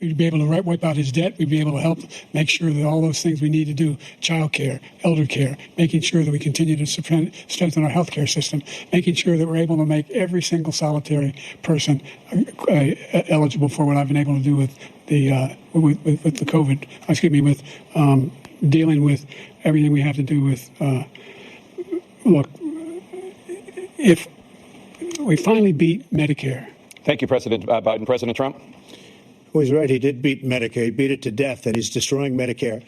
We'd be able to wipe out his debt. We'd be able to help make sure that all those things we need to do, child care, elder care, making sure that we continue to strengthen our healthcare system, making sure that we're able to make every single solitary person eligible for what I've been able to do with the COVID, with dealing with everything we have to do with, look, if we finally beat Medicare. Thank you, President Biden. President Trump? Well, he's right. He did beat Medicare. He beat it to death, and he's destroying Medicare.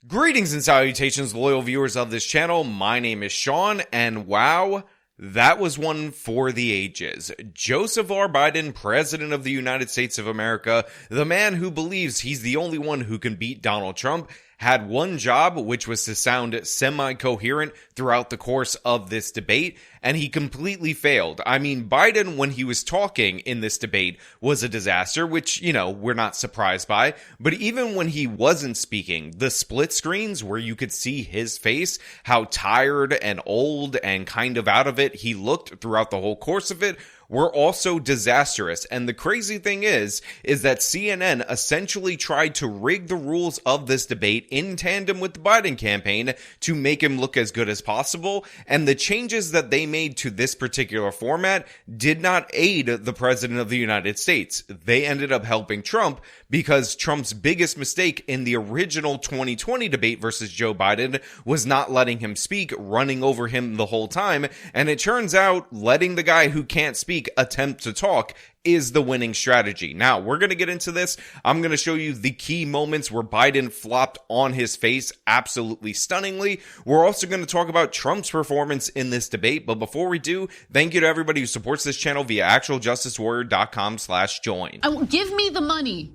Greetings and salutations, loyal viewers of this channel. My name is Sean, and wow, that was one for the ages. Joseph R. Biden, President of the United States of America, the man who believes he's the only one who can beat Donald Trump, had one job, which was to sound semi-coherent throughout the course of this debate, and he completely failed. I mean, Biden, when he was talking in this debate, was a disaster, which, you know, we're not surprised by. But even when he wasn't speaking, the split screens where you could see his face, how tired and old and kind of out of it he looked throughout the whole course of it, were also disastrous. And the crazy thing is that CNN essentially tried to rig the rules of this debate in tandem with the Biden campaign to make him look as good as possible. And the changes that they made to this particular format did not aid the President of the United States. They ended up helping Trump, because Trump's biggest mistake in the original 2020 debate versus Joe Biden was not letting him speak, running over him the whole time. And it turns out letting the guy who can't speak attempt to talk is the winning strategy. Now, we're going to get into this. I'm going to show you the key moments where Biden flopped on his face absolutely stunningly. We're also going to talk about Trump's performance in this debate. But before we do, thank you to everybody who supports this channel via actualjusticewarrior.com/join. Give me the money.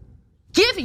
Give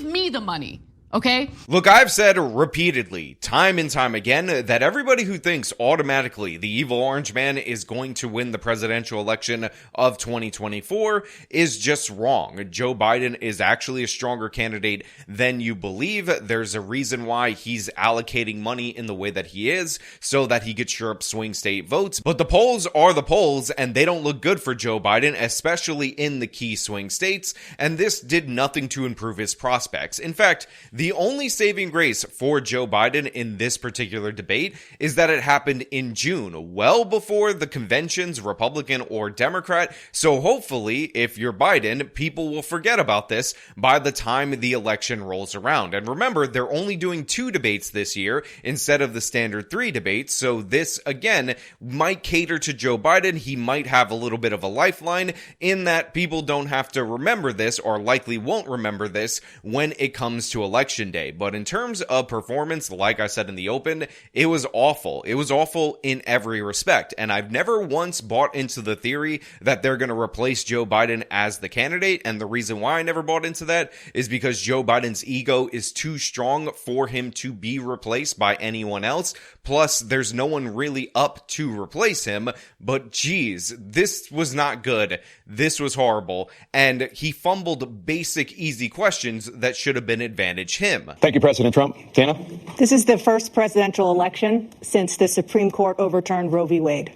me the money. Okay? Look, I've said repeatedly, time and time again, that everybody who thinks automatically the evil orange man is going to win the presidential election of 2024 is just wrong. Joe Biden is actually a stronger candidate than you believe. There's a reason why he's allocating money in the way that he is, so that he could shore up swing state votes. But the polls are the polls, and they don't look good for Joe Biden, especially in the key swing states, and this did nothing to improve his prospects. In fact, the only saving grace for Joe Biden in this particular debate is that it happened in June, well before the conventions, Republican or Democrat. So hopefully, if you're Biden, people will forget about this by the time the election rolls around. And remember, they're only doing 2 debates this year instead of the standard 3 debates. So this, again, might cater to Joe Biden. He might have a little bit of a lifeline in that people don't have to remember this, or likely won't remember this, when it comes to election day. But in terms of performance, like I said in the open, it was awful. It was awful in every respect. And I've never once bought into the theory that they're going to replace Joe Biden as the candidate. And the reason why I never bought into that is because Joe Biden's ego is too strong for him to be replaced by anyone else. Plus, there's no one really up to replace him. But geez, this was not good. This was horrible. And he fumbled basic, easy questions that should have been advantage him. Thank you, President Trump. Dana? This is the first presidential election since the Supreme Court overturned Roe v. Wade.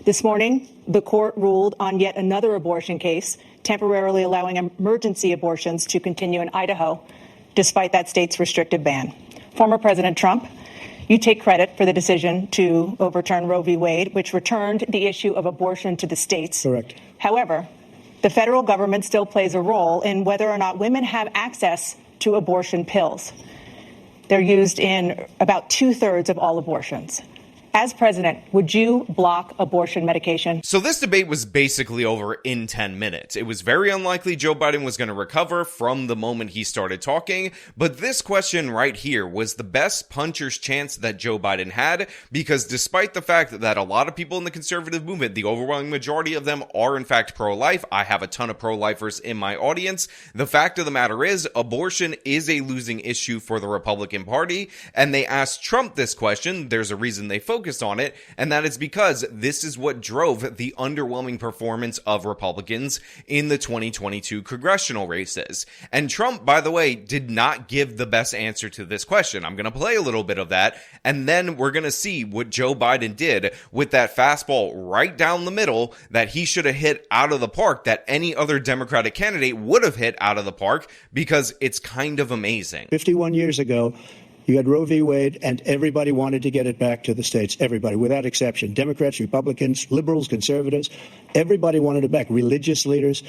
This morning, the court ruled on yet another abortion case, temporarily allowing emergency abortions to continue in Idaho, despite that state's restrictive ban. Former President Trump, you take credit for the decision to overturn Roe v. Wade, which returned the issue of abortion to the states. Correct. However, the federal government still plays a role in whether or not women have access to abortion pills. They're used in about 2/3 of all abortions. As president, would you block abortion medication? So this debate was basically over in 10 minutes. It was very unlikely Joe Biden was going to recover from the moment he started talking, but this question right here was the best puncher's chance that Joe Biden had, because despite the fact that a lot of people in the conservative movement, the overwhelming majority of them are in fact pro-life, I have a ton of pro-lifers in my audience, the fact of the matter is abortion is a losing issue for the Republican Party, and they asked Trump this question. There's a reason they focus focused on it, and that is because this is what drove the underwhelming performance of Republicans in the 2022 congressional races. And Trump, by the way, did not give the best answer to this question. I'm going to play a little bit of that, and then we're going to see what Joe Biden did with that fastball right down the middle that he should have hit out of the park, that any other Democratic candidate would have hit out of the park, because it's kind of amazing. 51 years ago, you had Roe v. Wade, and everybody wanted to get it back to the states. Everybody, without exception. Democrats, Republicans, liberals, conservatives, everybody wanted it back. Religious leaders.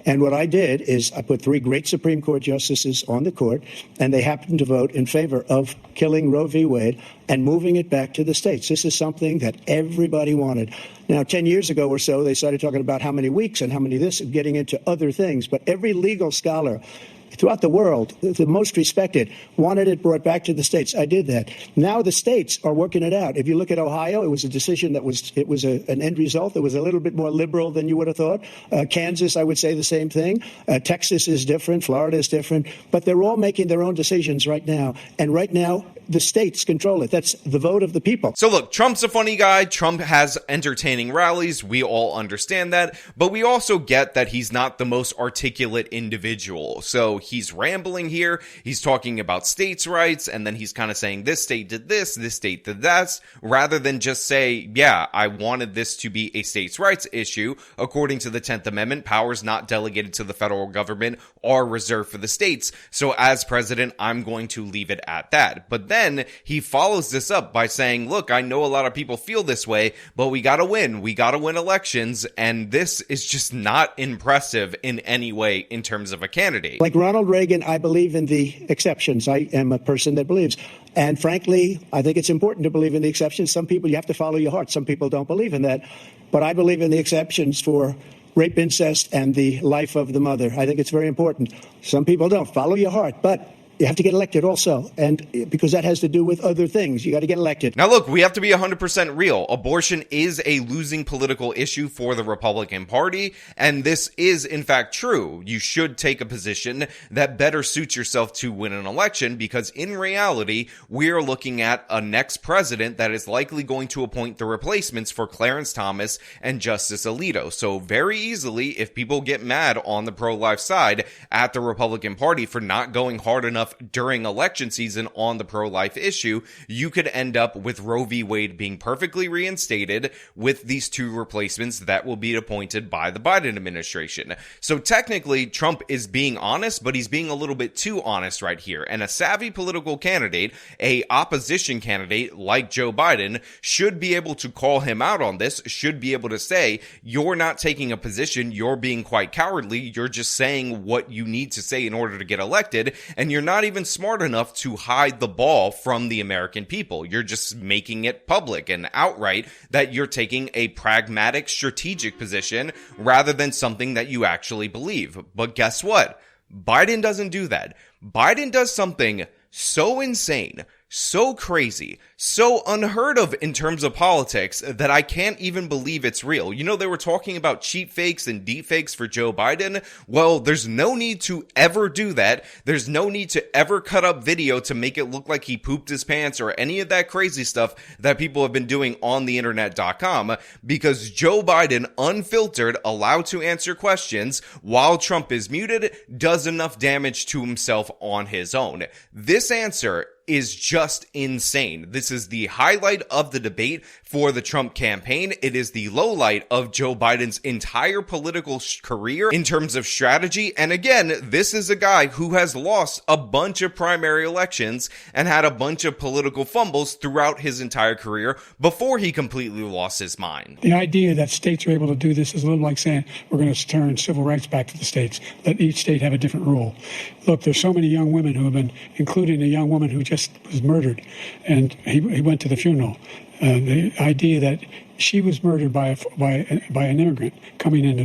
And what I did is I put 3 great Supreme Court justices on the court, and they happened to vote in favor of killing Roe v. Wade and moving it back to the states. This is something that everybody wanted. Now, 10 years ago or so, they started talking about how many weeks and how many this, and getting into other things. But every legal scholar throughout the world, the most respected, wanted it brought back to the states. I did that. Now the states are working it out. If you look at Ohio, it was a decision that was an end result that was a little bit more liberal than you would have thought. Kansas, I would say the same thing. Texas is different. Florida is different. But they're all making their own decisions right now. And right now, the states control it. That's the vote of the people. So look, Trump's a funny guy. Trump has entertaining rallies. We all understand that. But we also get that he's not the most articulate individual. So he's rambling here. He's talking about states' rights, and then he's kind of saying this state did this state did that, rather than just say, yeah, I wanted this to be a states' rights issue. According to the 10th Amendment, powers not delegated to the federal government are reserved for the states. So as president, I'm going to leave it at that. But then he follows this up by saying, look, I know a lot of people feel this way, but we gotta win. We gotta win elections. And this is just not impressive in any way in terms of a candidate. Like Ronald Reagan, I believe in the exceptions. I am a person that believes. And frankly, I think it's important to believe in the exceptions. Some people, you have to follow your heart. Some people don't believe in that. But I believe in the exceptions for rape, incest, and the life of the mother. I think it's very important. Some people don't. Follow your heart. But you have to get elected also, and because that has to do with other things. You got to get elected. Now, look, we have to be 100% real. Abortion is a losing political issue for the Republican Party, and this is, in fact, true. You should take a position that better suits yourself to win an election, because in reality, we are looking at a next president that is likely going to appoint the replacements for Clarence Thomas and Justice Alito. So very easily, if people get mad on the pro-life side at the Republican Party for not going hard enough during election season on the pro-life issue, you could end up with Roe v. Wade being perfectly reinstated with these 2 replacements that will be appointed by the Biden administration. So technically, Trump is being honest, but he's being a little bit too honest right here. And a savvy political candidate, a opposition candidate like Joe Biden, should be able to call him out on this, should be able to say, you're not taking a position, you're being quite cowardly, you're just saying what you need to say in order to get elected, and you're not even smart enough to hide the ball from the American people. You're just making it public and outright that you're taking a pragmatic, strategic position rather than something that you actually believe. But guess what? Biden doesn't do that. Biden does something so insane, so crazy, so unheard of in terms of politics that I can't even believe it's real. You know, they were talking about cheap fakes and deep fakes for Joe Biden. Well, there's no need to ever do that. There's no need to ever cut up video to make it look like he pooped his pants or any of that crazy stuff that people have been doing on the internet.com, because Joe Biden, unfiltered, allowed to answer questions while Trump is muted, does enough damage to himself on his own. This answer is just insane. This is the highlight of the debate for the Trump campaign. It is the low light of Joe Biden's entire political career in terms of strategy. And again, this is a guy who has lost a bunch of primary elections and had a bunch of political fumbles throughout his entire career before he completely lost his mind. The idea that states are able to do this is a little like saying we're going to turn civil rights back to the states, let each state have a different rule. Look, there's so many young women who have been, including a young woman who just was murdered, and he went to the funeral. The idea that she was murdered by an immigrant coming in.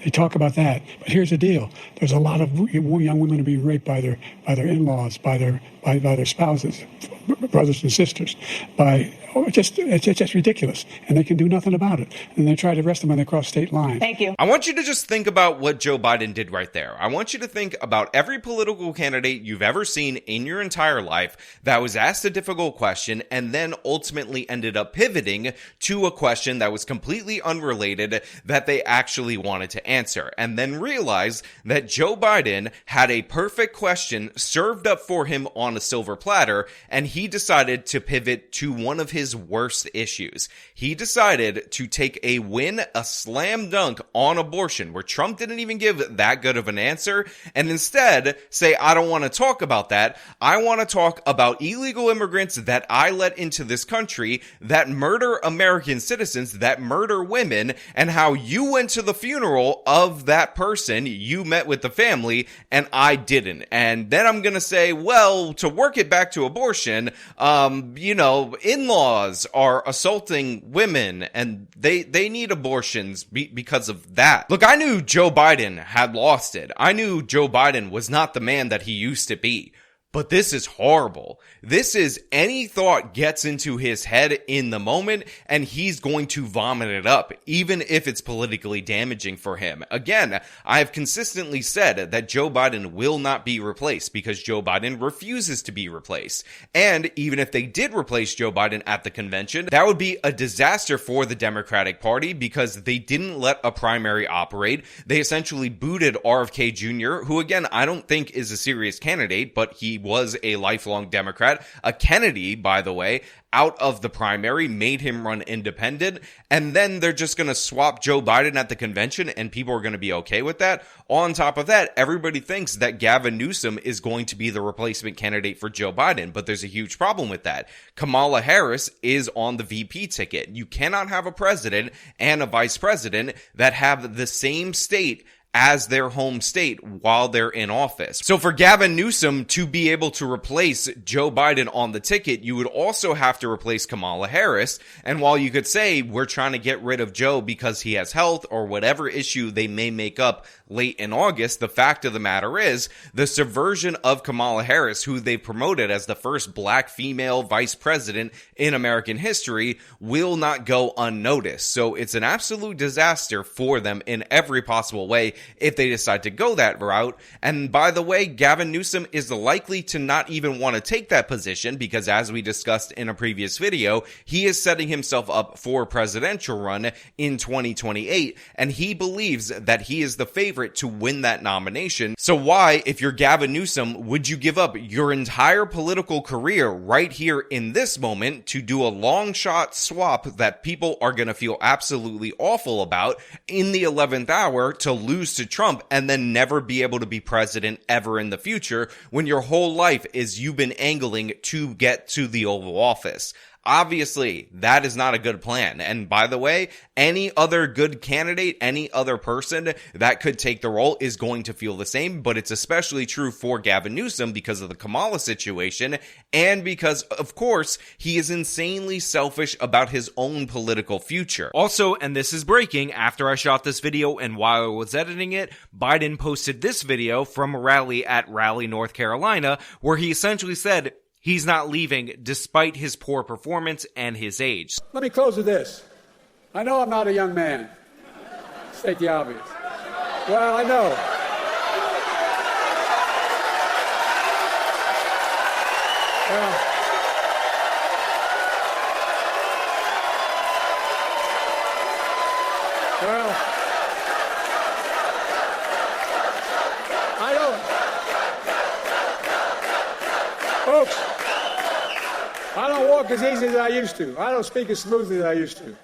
They talk about that, but here's the deal: there's a lot of young women who are being raped by their in-laws, by their spouses, brothers and sisters, by it's just ridiculous, and they can do nothing about it. And they try to arrest them when they cross state lines. Thank you. I want you to just think about what Joe Biden did right there. I want you to think about every political candidate you've ever seen in your entire life that was asked a difficult question and then ultimately ended up pivoting to a question that was completely unrelated that they actually wanted to answer, and then realize that Joe Biden had a perfect question served up for him on a silver platter, and he decided to pivot to one of his worst issues. He decided to take a win, a slam dunk on abortion, where Trump didn't even give that good of an answer, and instead say, I don't want to talk about that. I want to talk about illegal immigrants that I let into this country that murder American citizens, that murder women, and how you went to the funeral of that person, you met with the family, and I didn't. And then I'm going to say, well, to work it back to abortion, in-laws are assaulting women and they need abortions because of that. Look, I knew Joe Biden had lost it. I knew Joe Biden was not the man that he used to be. But this is horrible. This is any thought gets into his head in the moment and he's going to vomit it up, even if it's politically damaging for him. Again, I have consistently said that Joe Biden will not be replaced because Joe Biden refuses to be replaced. And even if they did replace Joe Biden at the convention, that would be a disaster for the Democratic Party because they didn't let a primary operate. They essentially booted RFK Jr., who again, I don't think is a serious candidate, but he was a lifelong Democrat. A Kennedy, by the way, out of the primary, made him run independent, and then they're just going to swap Joe Biden at the convention and people are going to be okay with that. On top of that, everybody thinks that Gavin Newsom is going to be the replacement candidate for Joe Biden, but there's a huge problem with that. Kamala Harris is on the VP ticket. You cannot have a president and a vice president that have the same state as their home state while they're in office. So for Gavin Newsom to be able to replace Joe Biden on the ticket, you would also have to replace Kamala Harris. And while you could say we're trying to get rid of Joe because he has health or whatever issue they may make up late in August, the fact of the matter is the subversion of Kamala Harris, who they promoted as the first black female vice president in American history, will not go unnoticed. So it's an absolute disaster for them in every possible way if they decide to go that route. And by the way, Gavin Newsom is likely to not even want to take that position because, as we discussed in a previous video, he is setting himself up for a presidential run in 2028, and he believes that he is the favorite to win that nomination. So why, if you're Gavin Newsom, would you give up your entire political career right here in this moment to do a long shot swap that people are going to feel absolutely awful about in the 11th hour to lose to Trump and then never be able to be president ever in the future when your whole life is you've been angling to get to the Oval Office? Obviously, that is not a good plan. And by the way, any other good candidate, any other person that could take the role is going to feel the same, but it's especially true for Gavin Newsom because of the Kamala situation and because, of course, he is insanely selfish about his own political future. Also, and this is breaking, after I shot this video and while I was editing it, Biden posted this video from a rally at Raleigh, North Carolina, where he essentially said he's not leaving despite his poor performance and his age. Let me close with this. I know I'm not a young man. State the obvious. Well, I know. Well, I don't. Folks, I don't walk as easy as I used to. I don't speak as smoothly as I used to.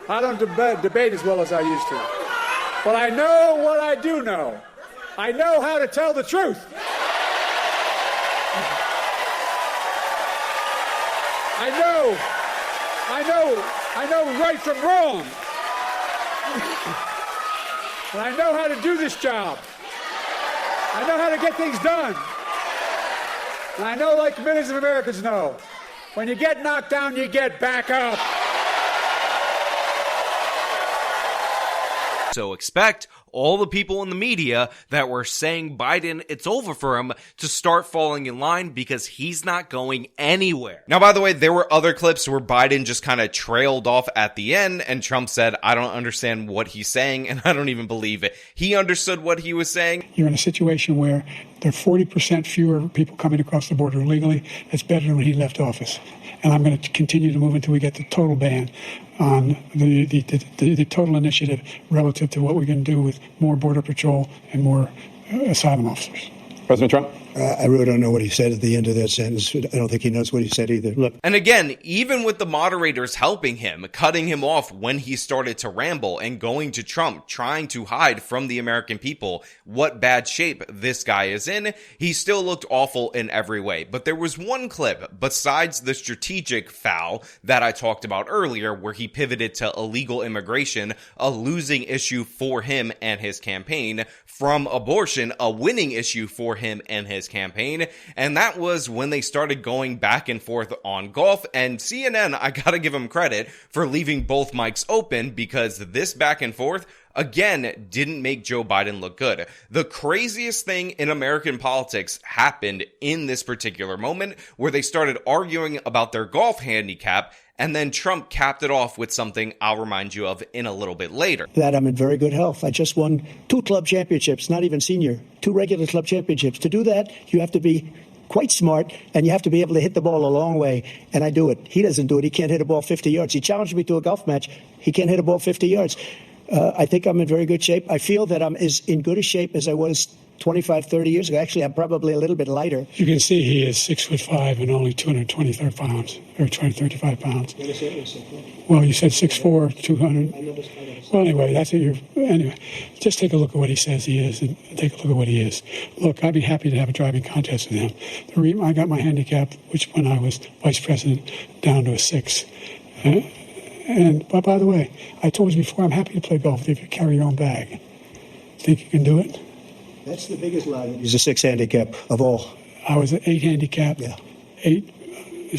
I don't debate as well as I used to. But I know what I do know. I know how to tell the truth. I know right from wrong. And I know how to do this job. I know how to get things done. And I know, like millions of Americans know, when you get knocked down, you get back up. So expect all the people in the media that were saying Biden, it's over for him, to start falling in line because he's not going anywhere. Now, by the way, there were other clips where Biden just kind of trailed off at the end and Trump said, I don't understand what he's saying, and I don't even believe it. He understood what he was saying. You're in a situation where there are 40% fewer people coming across the border illegally. It's better than when he left office. And I'm going to continue to move until we get the total ban on the total initiative relative to what we can do with more Border Patrol and more asylum officers. President Trump? I really don't know what he said at the end of that sentence. I don't think he knows what he said either. Look. And again, even with the moderators helping him, cutting him off when he started to ramble and going to Trump, trying to hide from the American people what bad shape this guy is in, he still looked awful in every way. But there was one clip, besides the strategic foul that I talked about earlier, where he pivoted to illegal immigration, a losing issue for him and his campaign, from abortion, a winning issue for him and his campaign, and that was when they started going back and forth on golf. And CNN, I gotta give them credit for leaving both mics open, because this back and forth again didn't make Joe Biden look good. The craziest thing in American politics happened in this particular moment, where they started arguing about their golf handicap, and then Trump capped it off with something I'll remind you of in a little bit later. That I'm in very good health. I just won 2 club championships, not even senior, 2 regular club championships. To do that, you have to be quite smart, and you have to be able to hit the ball a long way, and I do it. He doesn't do it. He can't hit a ball 50 yards. He challenged me to a golf match. He can't hit a ball 50 yards. I think I'm in very good shape. I feel that I'm as in good a shape as I was 25, 30 years ago. Actually, I'm probably a little bit lighter. You can see he is 6'5" and only 223 pounds, or 235 pounds. Well, you said 6'4", 200. Well, anyway, that's what you're. Anyway, just take a look at what he says he is, and take a look at what he is. Look, I'd be happy to have a driving contest with him. The reason I got my handicap, which when I was vice president, down to a 6. But by the way, I told you before, I'm happy to play golf if you carry your own bag. Think you can do it? That's the biggest lie. He's a 6 handicap of all. I was an 8 handicap. Yeah. 8.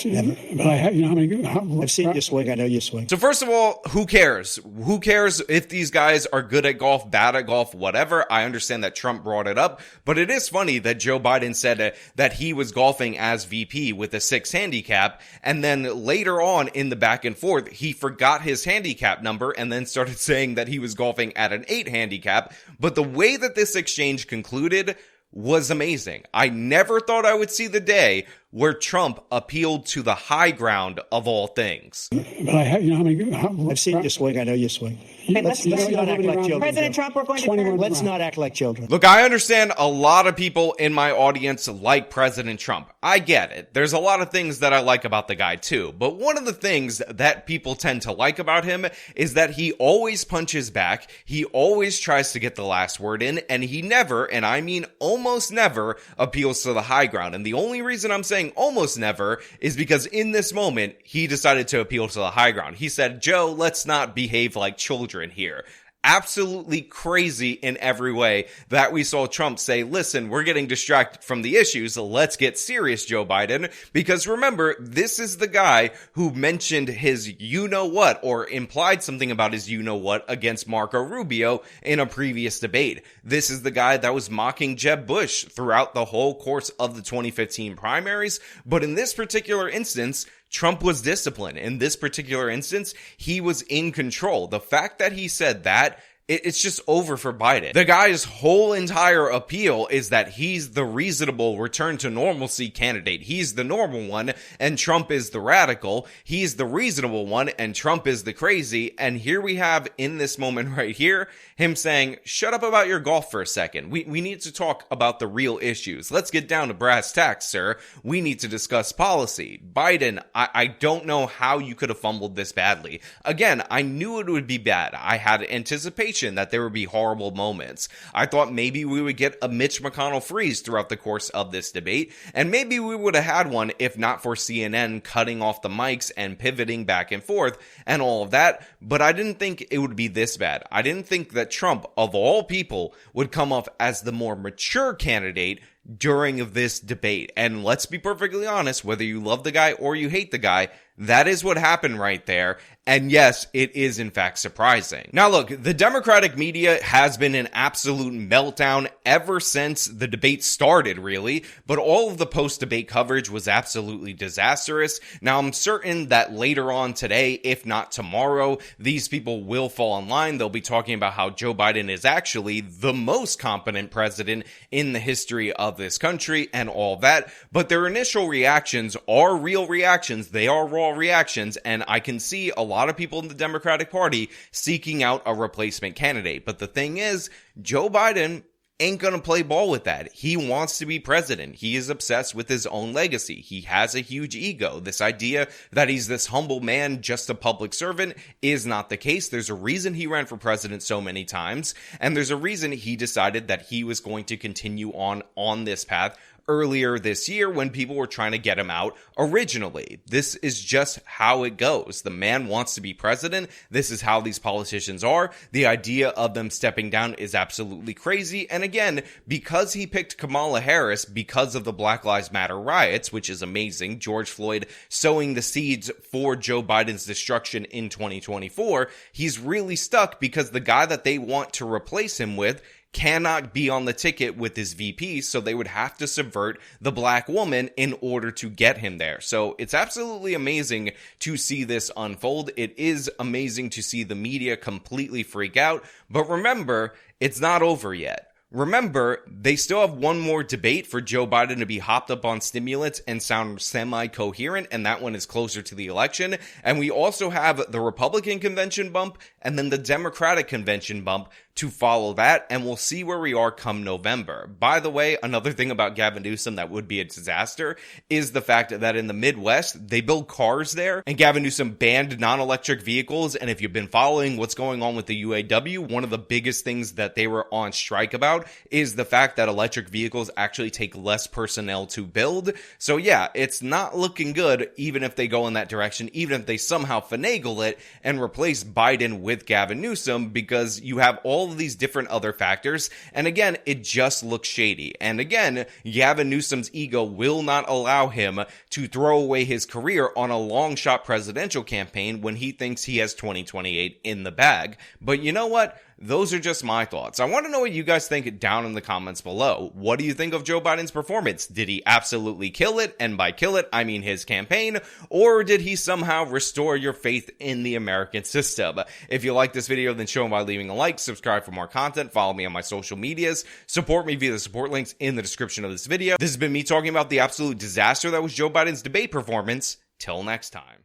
Never. But I have, you know how many? I've seen you swing. I know you swing. So first of all, who cares? Who cares if these guys are good at golf, bad at golf, whatever? I understand that Trump brought it up, but it is funny that Joe Biden said that he was golfing as VP with a 6 handicap, and then later on in the back and forth, he forgot his handicap number and then started saying that he was golfing at an 8 handicap. But the way that this exchange concluded was amazing. I never thought I would see the day where Trump appealed to the high ground of all things. But I have, you know how many? I've seen you swing. I know you swing. Let's not act like children. President Trump, we're going to turn. Let's not act like children. Look, I understand a lot of people in my audience like President Trump. I get it. There's a lot of things that I like about the guy too. But one of the things that people tend to like about him is that he always punches back. He always tries to get the last word in, and he never, and I mean almost never, appeals to the high ground. And the only reason I'm saying almost never is because in this moment, he decided to appeal to the high ground. He said, Joe, let's not behave like children here. Absolutely crazy in every way that we saw Trump say, listen, we're getting distracted from the issues. Let's get serious, Joe Biden. Because remember, this is the guy who mentioned his you-know-what or implied something about his you-know-what against Marco Rubio in a previous debate. This is the guy that was mocking Jeb Bush throughout the whole course of the 2015 primaries. But in this particular instance, Trump was disciplined. In this particular instance, he was in control. The fact that he said that, it's just over for Biden. The guy's whole entire appeal is that he's the reasonable return to normalcy candidate. He's the normal one, and Trump is the radical. He's the reasonable one, and Trump is the crazy. And here we have, in this moment right here, him saying, shut up about your golf for a second. We need to talk about the real issues. Let's get down to brass tacks, sir. We need to discuss policy. Biden, I don't know how you could have fumbled this badly. Again, I knew it would be bad. I had anticipation that there would be horrible moments. I thought maybe we would get a Mitch McConnell freeze throughout the course of this debate, and maybe we would have had one if not for CNN cutting off the mics and pivoting back and forth and all of that, but I didn't think it would be this bad. I didn't think that Trump, of all people, would come off as the more mature candidate, during this debate. And let's be perfectly honest, whether you love the guy or you hate the guy, that is what happened right there. And yes, it is in fact surprising. Now look, the Democratic media has been an absolute meltdown ever since the debate started, really, but all of the post-debate coverage was absolutely disastrous. Now I'm certain that later on today, if not tomorrow, these people will fall in line. They'll be talking about how Joe Biden is actually the most competent president in the history of this country and all that, but their initial reactions are real reactions. They are raw reactions, and I can see a lot of people in the Democratic Party seeking out a replacement candidate. But the thing is, Joe Biden ain't gonna play ball with that. He wants to be president. He is obsessed with his own legacy. He has a huge ego. This idea that he's this humble man, just a public servant, is not the case. There's a reason he ran for president so many times, and there's a reason he decided that he was going to continue on this path earlier this year when people were trying to get him out originally. This is just how it goes. The man wants to be president. This is how these politicians are. The idea of them stepping down is absolutely crazy. And again, because he picked Kamala Harris because of the Black Lives Matter riots, which is amazing, George Floyd sowing the seeds for Joe Biden's destruction in 2024, he's really stuck because the guy that they want to replace him with cannot be on the ticket with his VP, so they would have to subvert the black woman in order to get him there. So it's absolutely amazing to see this unfold. It is amazing to see the media completely freak out, but remember, it's not over yet. Remember, they still have one more debate for Joe Biden to be hopped up on stimulants and sound semi-coherent, and that one is closer to the election. And we also have the Republican convention bump and then the Democratic convention bump to follow that, and we'll see where we are come November. By the way, another thing about Gavin Newsom that would be a disaster is the fact that in the Midwest, they build cars there, and Gavin Newsom banned non-electric vehicles, and if you've been following what's going on with the UAW, one of the biggest things that they were on strike about is the fact that electric vehicles actually take less personnel to build. So yeah, it's not looking good even if they go in that direction, even if they somehow finagle it and replace Biden with Gavin Newsom, because you have all of these different other factors. And again, it just looks shady. And again, Gavin Newsom's ego will not allow him to throw away his career on a long shot presidential campaign when he thinks he has 2028 in the bag. But you know what? Those are just my thoughts. I want to know what you guys think down in the comments below. What do you think of Joe Biden's performance? Did he absolutely kill it? And by kill it, I mean his campaign. Or did he somehow restore your faith in the American system? If you like this video, then show him by leaving a like, subscribe for more content, follow me on my social medias, support me via the support links in the description of this video. This has been me talking about the absolute disaster that was Joe Biden's debate performance. Till next time.